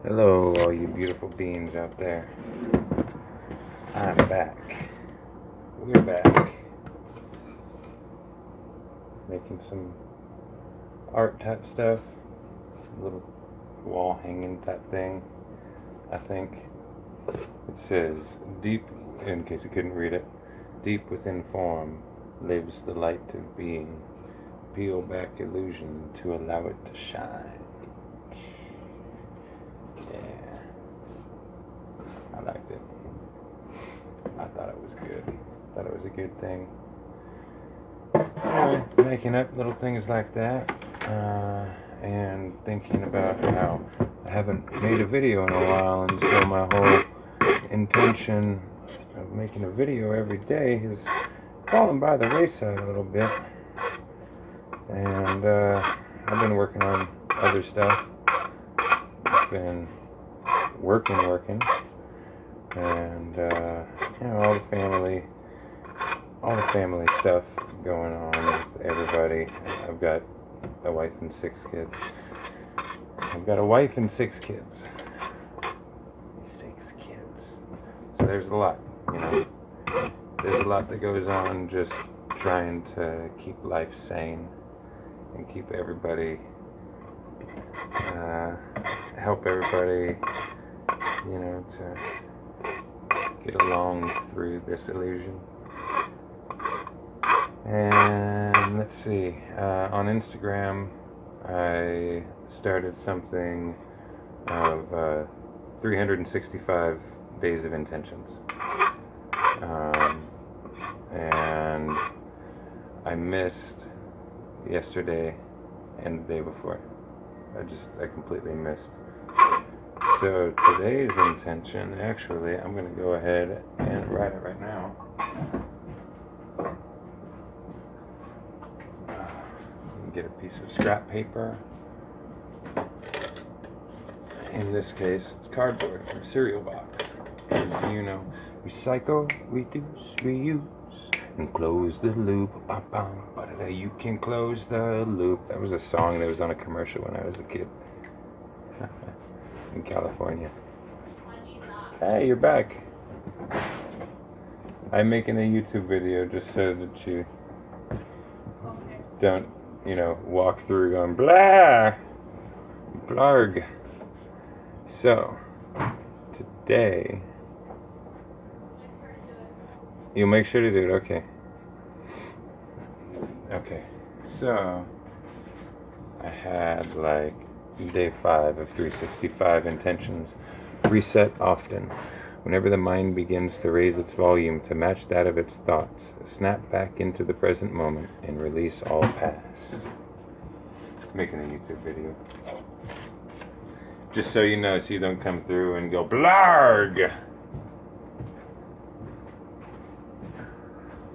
Hello, all you beautiful beings out there. I'm back. We're back. Making some art type stuff. A little wall hanging type thing, I think. It says, deep, in case you couldn't read it, deep within form lives the light of being. Peel back illusion to allow it to shine. Yeah, I liked it. I thought it was good. Thought it was a good thing. Anyway, making up little things like that, and thinking about how I haven't made a video in a while, and so my whole intention of making a video every day has fallen by the wayside a little bit. And I've been working on other stuff. Been working, and all the family stuff going on with everybody. I've got a wife and 6 kids. So there's a lot, There's a lot that goes on just trying to keep life sane and keep everybody, help everybody, to get along through this illusion. And let's see, on Instagram, I started something of 365 days of intentions. And I missed yesterday and the day before. I completely missed. So today's intention, actually, I'm going to go ahead and write it right now. Get a piece of scrap paper. In this case, it's cardboard from a cereal box. Because, recycle, reduce, reuse, and close the loop. You can close the loop. That was a song that was on a commercial when I was a kid. In California. Hey, you're back. I'm making a YouTube video just so that you don't, walk through going blah, blarg. So, today, you'll make sure to do it, okay. Okay, so, I had day 5 of 365 intentions. Reset often. Whenever the mind begins to raise its volume to match that of its thoughts, snap back into the present moment and release all past. Making a YouTube video. Just so you know, so you don't come through and go blarg.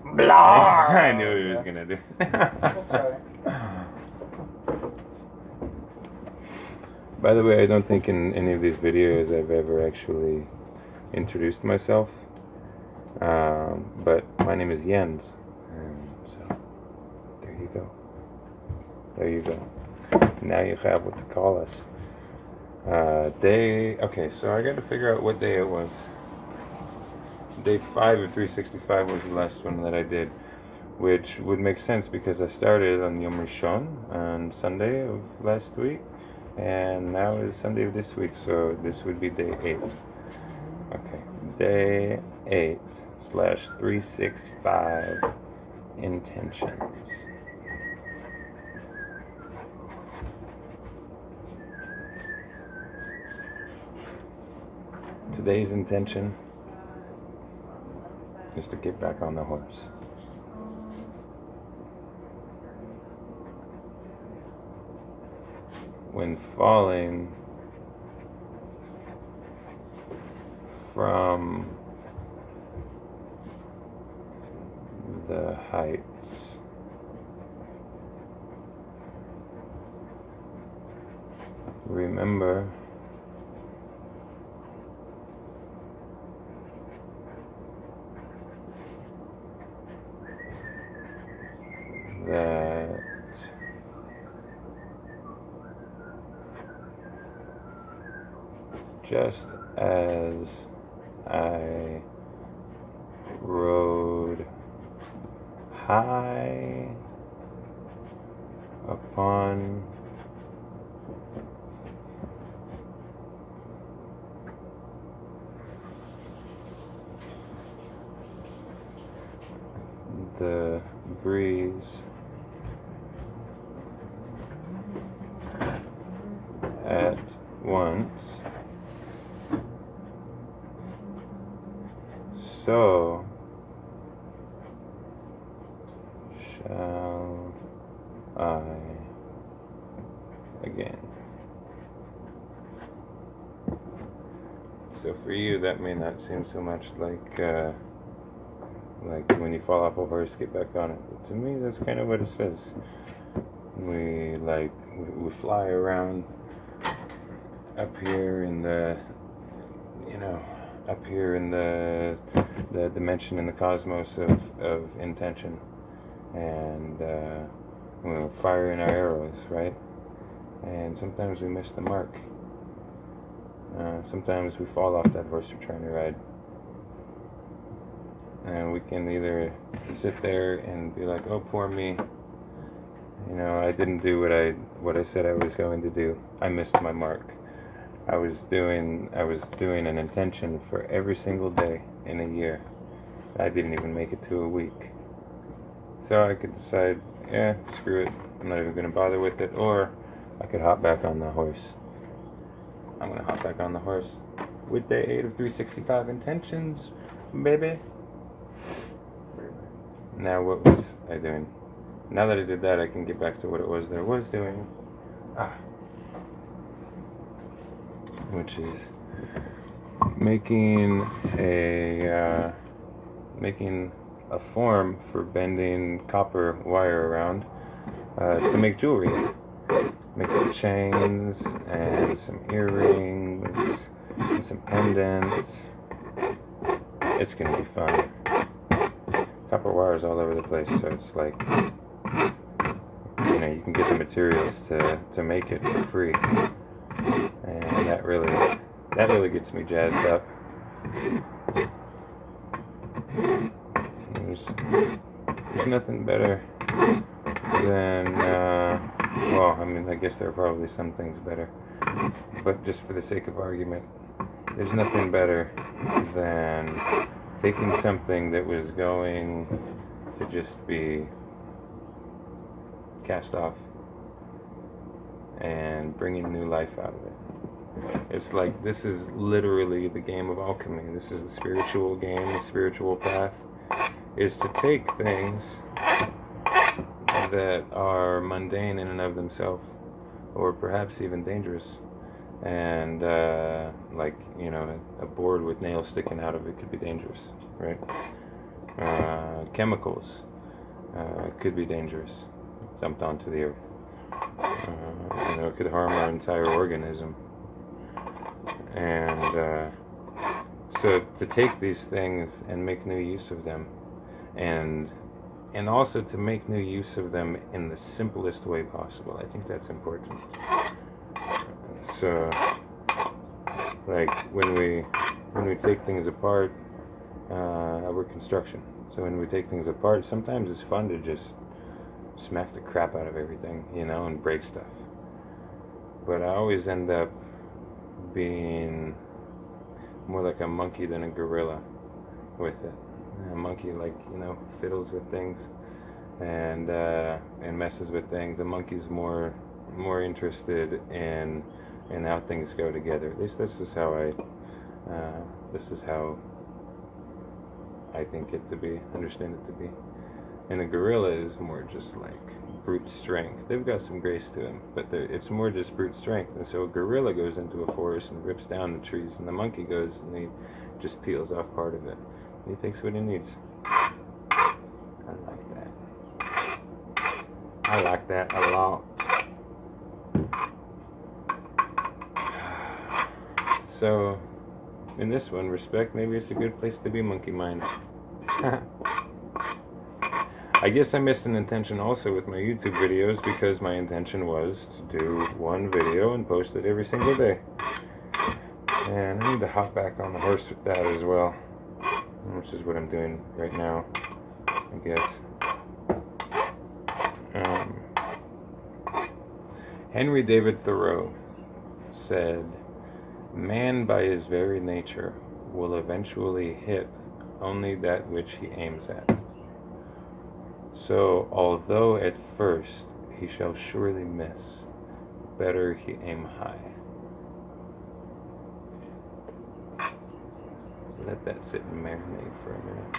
Blarg. I knew he was gonna do. Okay. By the way, I don't think in any of these videos I've ever actually introduced myself, but my name is Jens, and so there you go. Now you have what to call us. Okay, so I got to figure out what day it was. Day 5 of 365 was the last one that I did, which would make sense because I started on Yom Rishon on Sunday of last week, and now is Sunday of this week, so this would be day 8. Okay, day 8/365 intentions. Today's intention is to get back on the horse. When falling from the heights, remember that just as I rode high upon the breeze at once, so shall I again. So for you, that may not seem so much like when you fall off a horse, get back on it. But to me, that's kind of what it says. We fly around up here in the, up here in the dimension in the cosmos of intention, and we're firing our arrows, right? And sometimes we miss the mark. Sometimes we fall off that horse we're trying to ride. And we can either sit there and be like, oh, poor me. I didn't do what I said I was going to do. I missed my mark. I was doing an intention for every single day in a year. I didn't even make it to a week. So I could decide, yeah, screw it. I'm not even going to bother with it. Or I could hop back on the horse. I'm going to hop back on the horse with day 8 of 365 intentions, baby. Now what was I doing? Now that I did that, I can get back to what it was that I was doing. Which is making a form for bending copper wire around to make jewelry. Make some chains and some earrings and some pendants. It's gonna be fun. Copper wires all over the place, so it's like, you can get the materials to make it for free, and that really gets me jazzed up. There's nothing better than I guess there are probably some things better, but just for the sake of argument, there's nothing better than taking something that was going to just be cast off and bringing new life out of it. It's like, this is literally the game of alchemy. This is the spiritual game, the spiritual path, is to take things that are mundane in and of themselves, or perhaps even dangerous, and a board with nails sticking out of it could be dangerous, right? Chemicals could be dangerous, dumped onto the earth. It could harm our entire organism. And so to take these things and make new use of them, and also to make new use of them in the simplest way possible, I think that's important. So, like when we take things apart, we're construction. So when we take things apart, sometimes it's fun to just smack the crap out of everything, and break stuff. But I always end up being more like a monkey than a gorilla with it. A monkey, fiddles with things and messes with things. A monkey's more interested in how things go together. At least this is how I think it to be, understand it to be. And a gorilla is more just like brute strength. They've got some grace to them, but it's more just brute strength. And so a gorilla goes into a forest and rips down the trees, and the monkey goes and he just peels off part of it. He takes what he needs. I like that. I like that a lot. So, in this one respect, maybe it's a good place to be, monkey mind. I guess I missed an intention also with my YouTube videos, because my intention was to do one video and post it every single day. And I need to hop back on the horse with that as well, which is what I'm doing right now, I guess. Henry David Thoreau said, "Man by his very nature will eventually hit only that which he aims at. So, although at first he shall surely miss, better he aim high." Let that sit and marinate for a minute.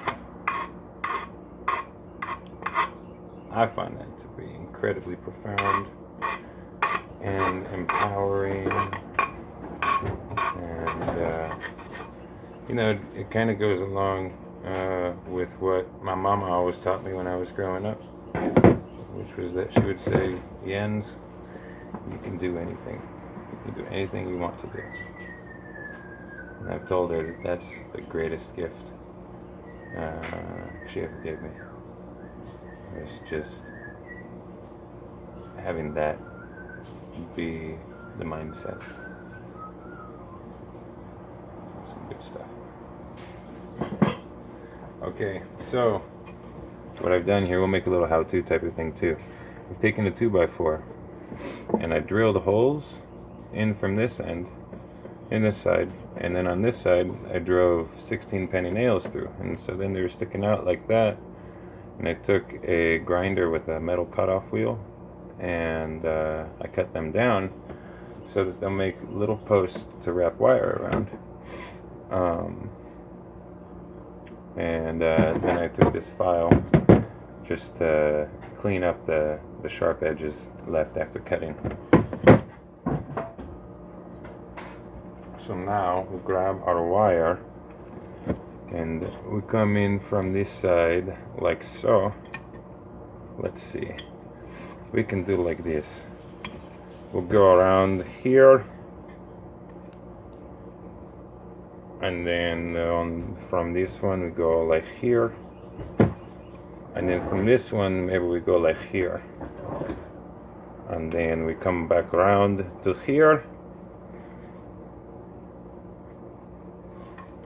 I find that to be incredibly profound and empowering, and it kind of goes along with what my mama always taught me when I was growing up, which was that she would say, "Jens, you can do anything. You can do anything you want to do." And I've told her that that's the greatest gift she ever gave me. It's just having that be the mindset. Some good stuff. Okay, so what I've done here, we'll make a little how-to type of thing too. I've taken a 2x4 and I drilled holes in from this end, in this side, and then on this side I drove 16 penny nails through, and so then they were sticking out like that, and I took a grinder with a metal cutoff wheel and I cut them down so that they'll make little posts to wrap wire around. And then I took this file just to clean up the sharp edges left after cutting. So now we grab our wire and we come in from this side like so. Let's see. We can do like this. We'll go around here, and then from this one we go like here, and then from this one maybe we go like here, and then we come back around to here,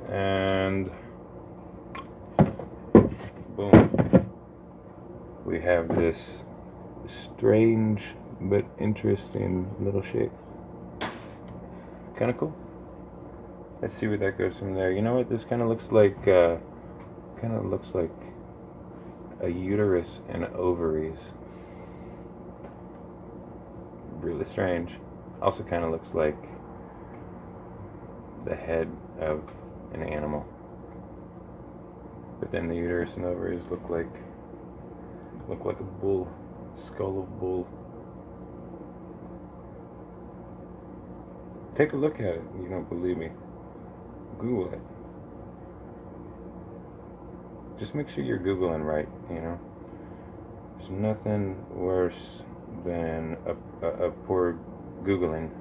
and boom, we have this strange but interesting little shape. Kind of cool. Let's see where that goes from there. You know what? This kind of looks like a uterus and ovaries. Really strange. Also kind of looks like the head of an animal. But then the uterus and ovaries look like a bull, skull of bull. Take a look at it. You don't believe me? Google it. Just make sure you're Googling right, you know. There's nothing worse than a poor Googling.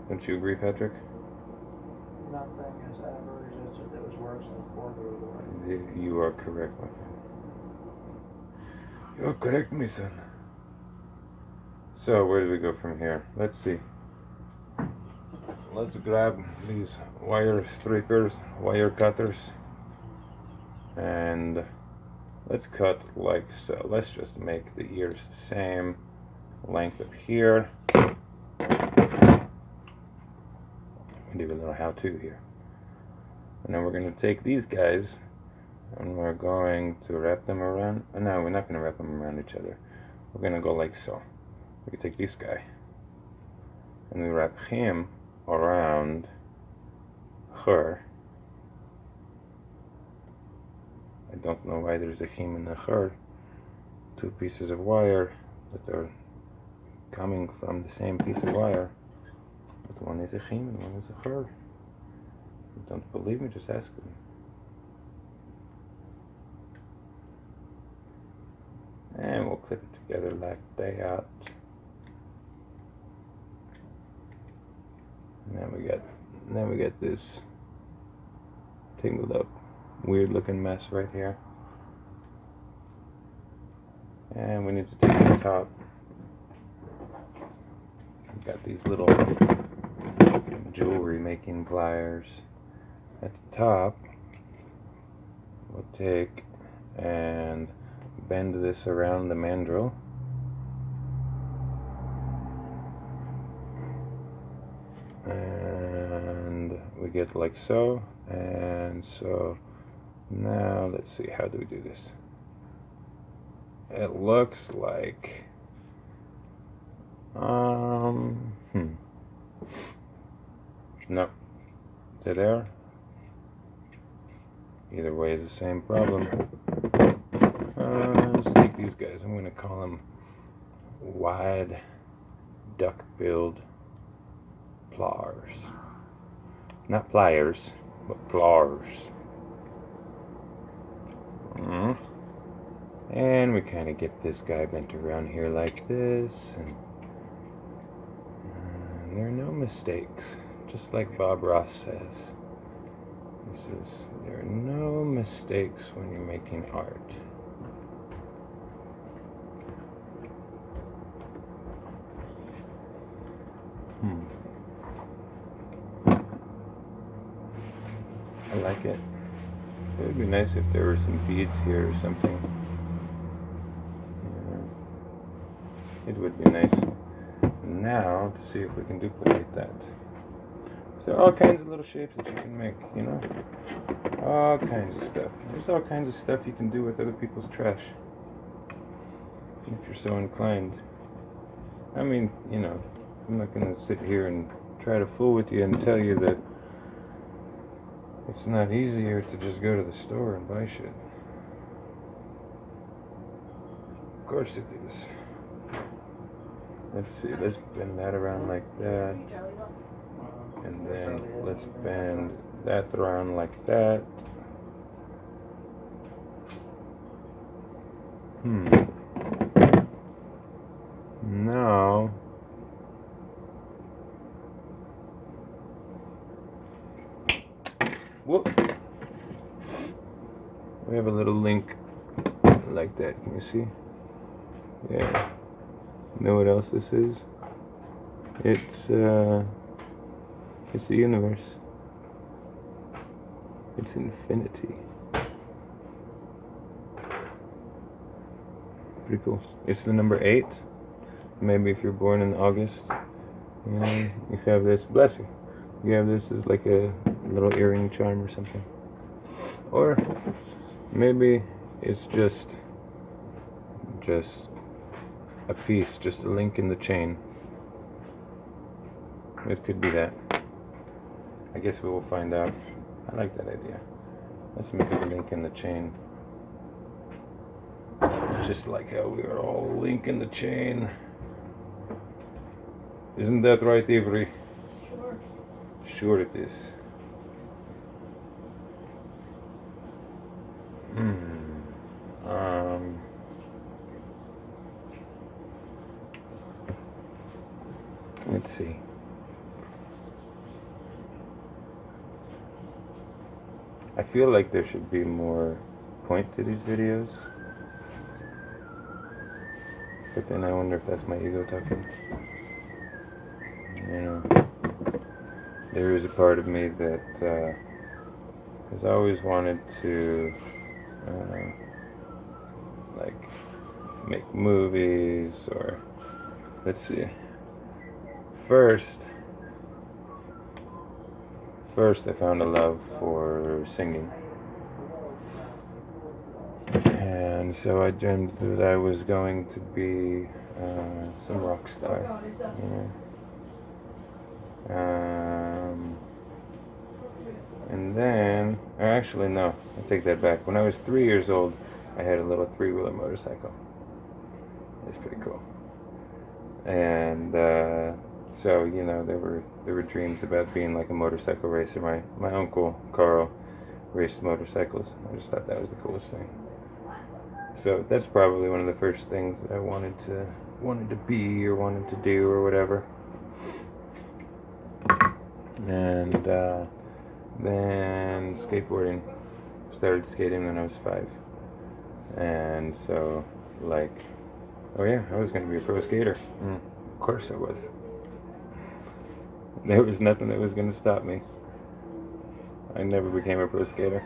Don't you agree, Patrick? Nothing has ever existed that was worse than poor Googling. You are correct, my friend. You are correct, my son. So, where do we go from here? Let's see. Let's grab these wire strippers, wire cutters, and let's cut like so. Let's just make the ears the same length up here. We do a little how-to here. And then we're going to take these guys and we're going to wrap them around. No, we're not going to wrap them around each other. We're going to go like so. We can take this guy and we wrap him around her. I don't know why there's a him and a her. Two pieces of wire that are coming from the same piece of wire. But one is a him and one is a her. If you don't believe me, just ask them. And we'll clip it together like that. And then we get this tangled up, weird looking mess right here. And we need to take the top. We've got these little jewelry making pliers. At the top, we'll take and bend this around the mandrel. And we get like so, and so now let's see, how do we do this? It looks like no, is it there? Either way is the same problem. Let's take these guys. I'm going to call them wide duck-billed pliers. Not pliers, but pliers. And we kind of get this guy bent around here like this. And there are no mistakes. Just like Bob Ross says. There are no mistakes when you're making art. I like it. It would be nice if there were some beads here or something. Yeah. It would be nice. Now, to see if we can duplicate that. So all kinds of little shapes that you can make, you know? All kinds of stuff. There's all kinds of stuff you can do with other people's trash. If you're so inclined. I mean, you know, I'm not going to sit here and try to fool with you and tell you that it's not easier to just go to the store and buy shit. Of course it is. Let's see, let's bend that around like that. And then let's bend that around like that. Now, whoop. We have a little link like that. Can you see? Yeah. You know what else this is? It's the universe. It's infinity. Pretty cool. It's the number 8. Maybe if you're born in August, you know, you have this. Bless you. You have this as like a little earring charm or something. Or maybe it's just a piece, just a link in the chain. It could be that. I guess we will find out. I like that idea. Let's make it a link in the chain. Just like how we are all link in the chain. Isn't that right, Avery? Sure. Sure it is. Let's see. I feel like there should be more point to these videos. But then I wonder if that's my ego talking. You know, there is a part of me that has always wanted to like make movies, or let's see. First I found a love for singing. And so I dreamed that I was going to be some rock star, you know. And then, actually no, I take that back. When I was 3 years old, I had a little 3-wheeler motorcycle. It's pretty cool. And so, you know, there were dreams about being like a motorcycle racer. My uncle Carl raced motorcycles. I just thought that was the coolest thing. So that's probably one of the first things that I wanted to be or wanted to do or whatever. And then skateboarding. Started skating when I was 5. And so, like, oh yeah, I was going to be a pro skater. Of course I was. There was nothing that was going to stop me. I never became a pro skater,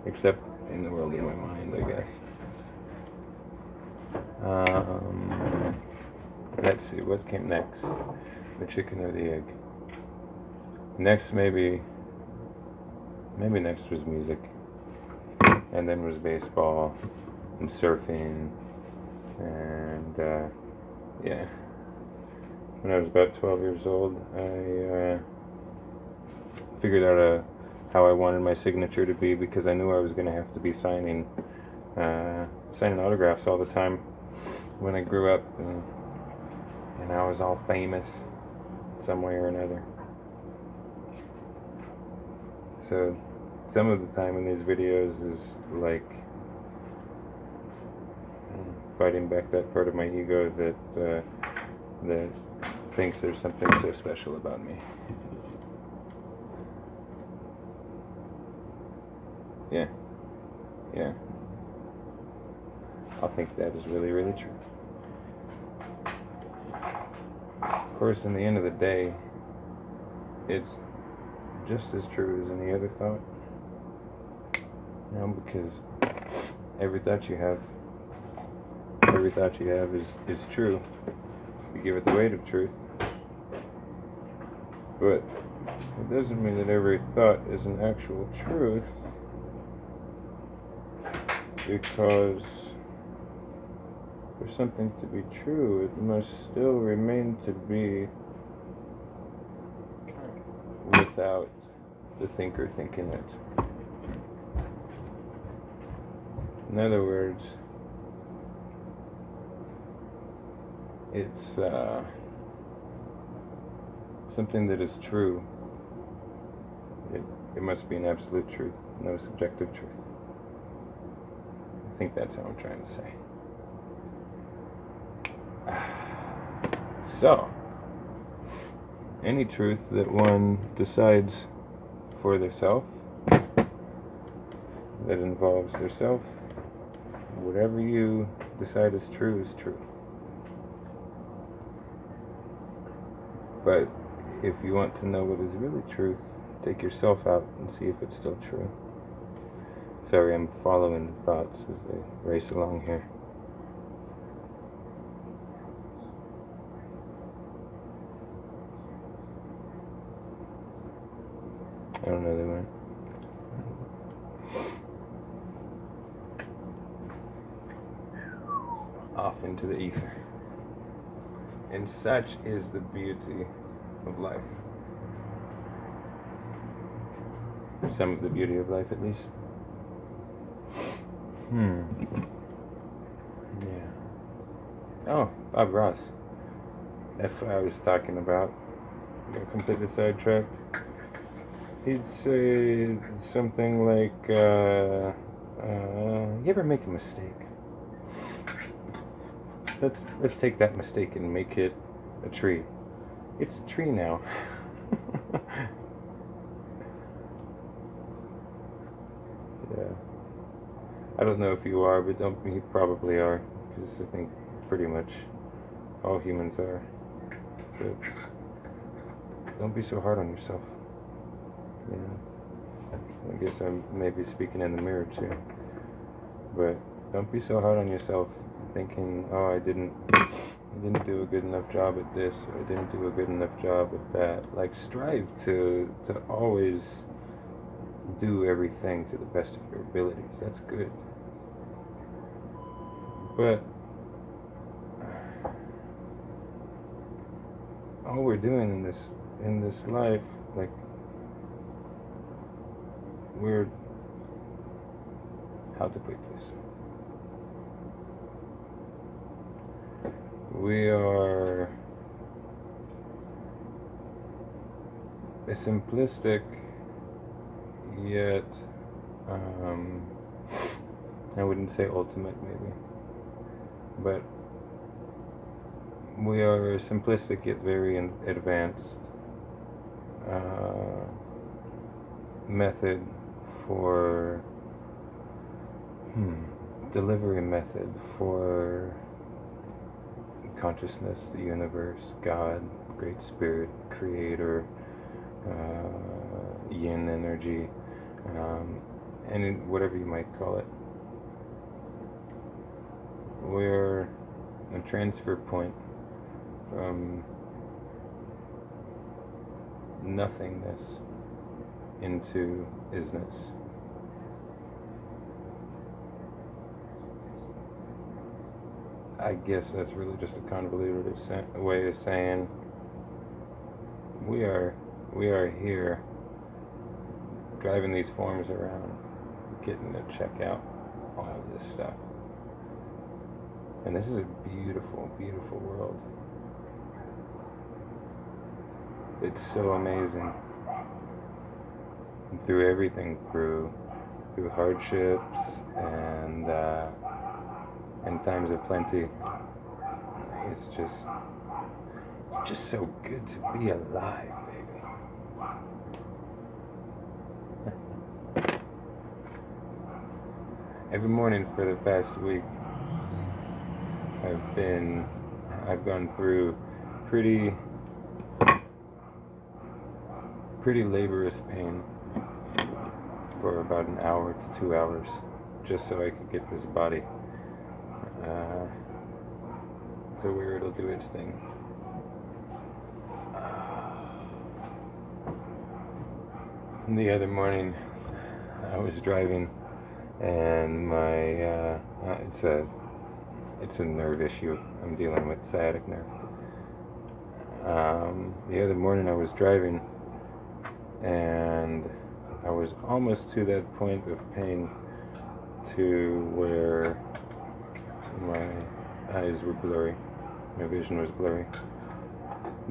except in the world of my mind, I guess. Let's see, what came next? The chicken or the egg? Next, maybe next was music, and then was baseball and surfing, and yeah. When I was about 12 years old, I figured out how I wanted my signature to be, because I knew I was going to have to be signing autographs all the time when I grew up, and I was all famous some way or another. So some of the time in these videos is like fighting back that part of my ego that thinks there's something so special about me. Yeah. I think that is really, really true. Of course, in the end of the day, it's just as true as any other thought. Because every thought you have is true. You give it the weight of truth. But it doesn't mean that every thought is an actual truth, because for something to be true, it must still remain to be without the thinker thinking it. In other words, it's something that is true. It must be an absolute truth, no subjective truth. I think that's how I'm trying to say. So, any truth that one decides for theirself, that involves theirself, whatever you decide is true is true. But if you want to know what is really truth, take yourself out and see if it's still true. Sorry, I'm following the thoughts as they race along here. I don't know, they went. Off into the ether. And such is the beauty of life. Some of the beauty of life, at least. Yeah. Oh, Bob Ross. That's what I was talking about. Got completely sidetracked. He'd say something like, you ever make a mistake? Let's take that mistake and make it a tree. It's a tree now. Yeah. I don't know if you are, but you probably are, because I think pretty much all humans are. But don't be so hard on yourself. I guess I'm maybe speaking in the mirror too. But don't be so hard on yourself, thinking, oh, I didn't do a good enough job at this, or I didn't do a good enough job at that. Like, strive to always do everything to the best of your abilities. That's good. But all we're doing in this life, like, we're, how to put this? We are a simplistic yet, I wouldn't say ultimate maybe, but we are simplistic yet very advanced method for delivery method for consciousness, the universe, God, Great Spirit, Creator, yin energy, and whatever you might call it. We're a transfer point from nothingness into isness. I guess that's really just a convoluted way of saying we are here driving these forms around, getting to check out all of this stuff. And this is a beautiful, beautiful world. It's so amazing. And through everything, through hardships and times of plenty, it's just so good to be alive, baby. Every morning for the past week, I've gone through pretty laborious pain for about an hour to 2 hours, just so I could get this body to where it'll do its thing. And the other morning, I was driving, and my it's a nerve issue. I'm dealing with sciatic nerve. The other morning I was driving, and I was almost to that point of pain to where my eyes were blurry, my vision was blurry,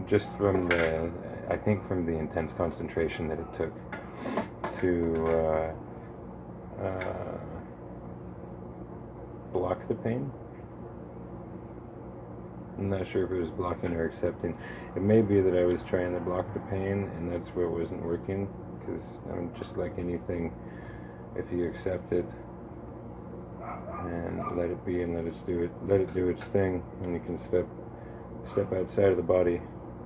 just from the intense concentration that it took to block the pain. I'm not sure if it was blocking or accepting. It may be that I was trying to block the pain, and that's where it wasn't working, because just like anything, if you accept it and let it be and let it do its thing, and you can step outside of the body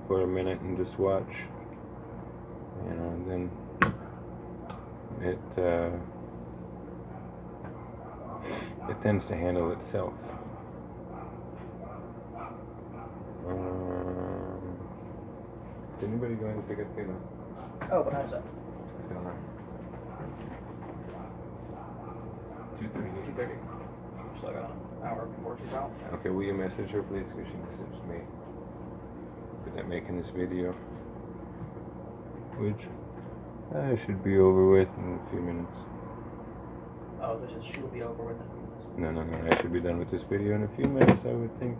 for a minute and just watch, and then it tends to handle itself. Is anybody going to pick up Kayla? Oh, what time is that? I don't know. 2:30. 2:30. So I got an hour before she's out. Okay, will you message her, please? Because she messaged me. But I'm making this video, which I should be over with in a few minutes. Oh, this is she will be over with in a few minutes. No. I should be done with this video in a few minutes, I would think.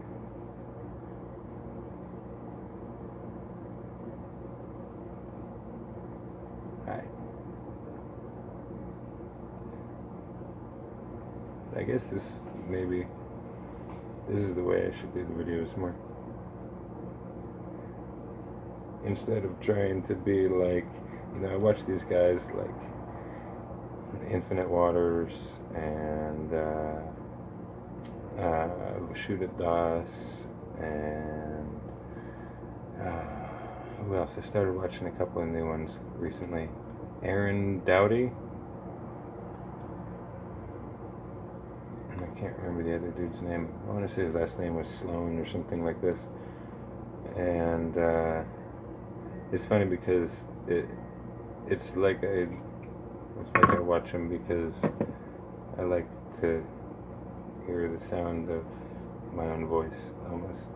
Hi. I guess this is the way I should do the videos more. Instead of trying to be like, I watch these guys like Infinite Waters and Shoot at DOS and who else? I started watching a couple of new ones recently. Aaron Doughty. I can't remember the other dude's name. I want to say his last name was Sloan or something like this. And it's funny because it's like I watch him because I like to hear the sound of my own voice almost.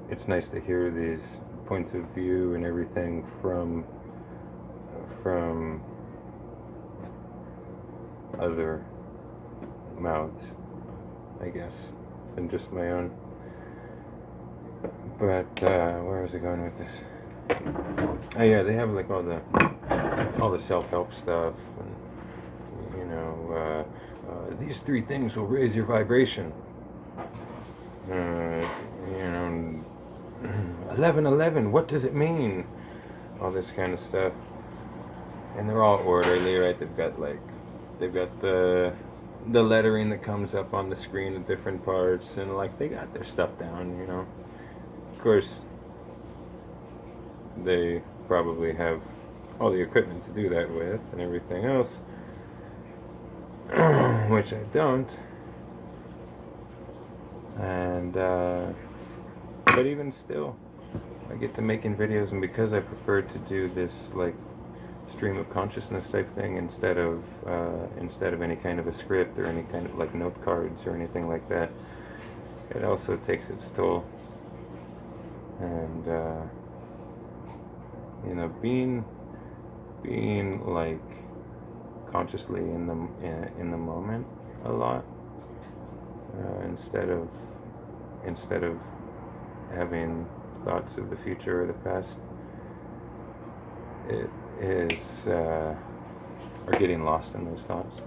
It's nice to hear these points of view and everything from other mouths, I guess, than just my own. But where was I going with this? Oh yeah, they have like all the self-help stuff, and these 3 things will raise your vibration. 1111, what does it mean? All this kind of stuff, and they're all orderly, right? They've got the the lettering that comes up on the screen at different parts, and like they got their stuff down, you know. Of course, they probably have all the equipment to do that with and everything else, which I don't. And but even still, I get to making videos, and because I prefer to do this like stream of consciousness type thing instead of any kind of a script or any kind of like note cards or anything like that, it also takes its toll. And you know, being like consciously in the moment a lot, instead of having thoughts of the future or the past, it is or getting lost in those thoughts.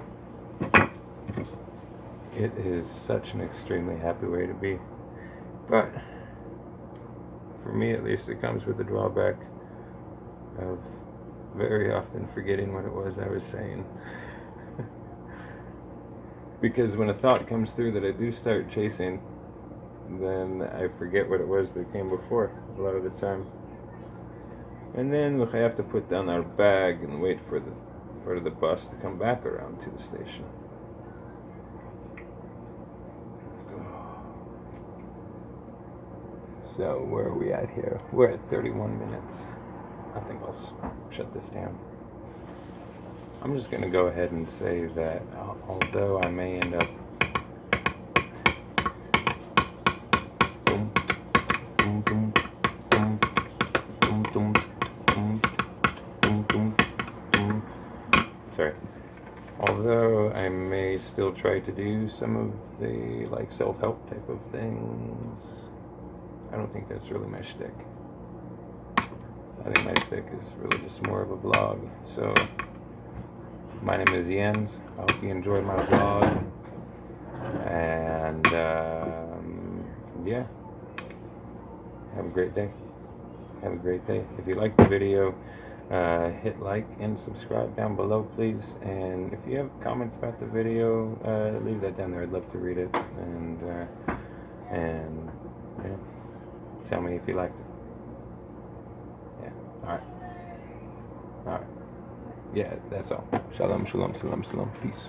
It is such an extremely happy way to be, but for me at least, it comes with the drawback of very often forgetting what it was I was saying. Because when a thought comes through that I do start chasing, then I forget what it was that came before a lot of the time. And then I have to put down our bag and wait for the bus to come back around to the station. So where are we at here? We're at 31 minutes. I think I'll shut this down. I'm just going to go ahead and say that although I may end up although I may still try to do some of the like self-help type of things, I don't think that's really my shtick. I think my shtick is really just more of a vlog. So, my name is Jens. I hope you enjoyed my vlog. And, yeah. Have a great day. Have a great day. If you liked the video, hit like and subscribe down below, please. And if you have comments about the video, leave that down there. I'd love to read it. And yeah. Tell me if you liked it. Yeah. Alright. Yeah, that's all. Shalom, shalom, shalom, shalom. Peace.